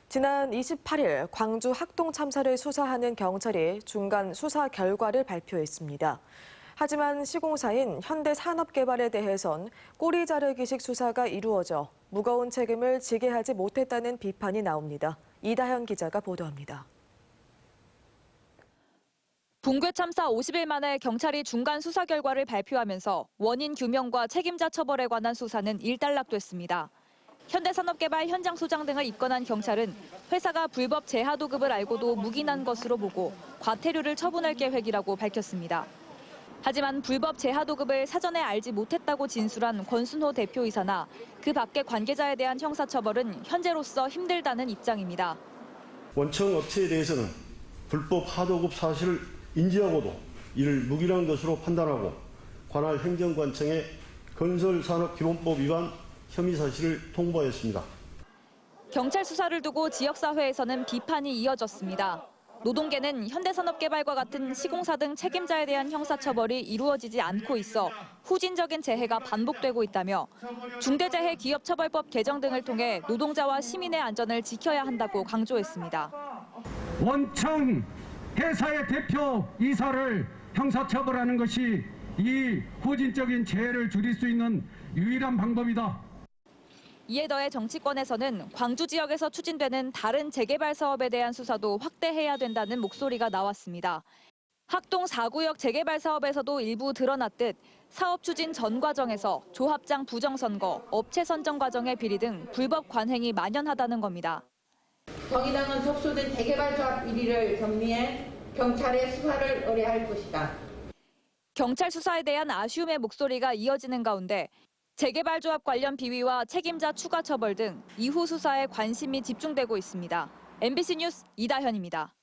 지난 28일 광주 학동 참사를 수사하는 경찰이 중간 수사 결과를 발표했습니다. 하지만 시공사인 현대산업개발에 대해선 꼬리 자르기식 수사가 이루어져 무거운 책임을 지게 하지 못했다는 비판이 나옵니다. 이다현 기자가 보도합니다. 붕괴 참사 50일 만에 경찰이 중간 수사 결과를 발표하면서 원인 규명과 책임자 처벌에 관한 수사는 일단락됐습니다. 현대산업개발 현장 소장 등을 입건한 경찰은 회사가 불법 재하도급을 알고도 묵인한 것으로 보고 과태료를 처분할 계획이라고 밝혔습니다. 하지만 불법 재하도급을 사전에 알지 못했다고 진술한 권순호 대표이사나 그 밖의 관계자에 대한 형사처벌은 현재로서 힘들다는 입장입니다. 원청 업체에 대해서는 불법 하도급 사실을 인지하고도 이를 묵인한 것으로 판단하고 관할 행정관청에 건설산업기본법 위반 혐의 사실을 통보하였습니다. 경찰 수사를 두고 지역사회에서는 비판이 이어졌습니다. 노동계는 현대산업개발과 같은 시공사 등 책임자에 대한 형사처벌이 이루어지지 않고 있어 후진적인 재해가 반복되고 있다며 중대재해기업처벌법 개정 등을 통해 노동자와 시민의 안전을 지켜야 한다고 강조했습니다. 원청 회사의 대표 이사를 형사처벌하는 것이 이 후진적인 재해를 줄일 수 있는 유일한 방법이다. 이에 더해 정치권에서는 광주 지역에서 추진되는 다른 재개발 사업에 대한 수사도 확대해야 된다는 목소리가 나왔습니다. 학동 4구역 재개발 사업에서도 일부 드러났듯 사업 추진 전 과정에서 조합장 부정선거, 업체 선정 과정의 비리 등 불법 관행이 만연하다는 겁니다. 정의당은 속수된 재개발 조합 비리를 정리해 경찰의 수사를 의뢰할 것이다. 경찰 수사에 대한 아쉬움의 목소리가 이어지는 가운데 재개발 조합 관련 비위와 책임자 추가 처벌 등 이후 수사에 관심이 집중되고 있습니다. MBC 뉴스 이다현입니다.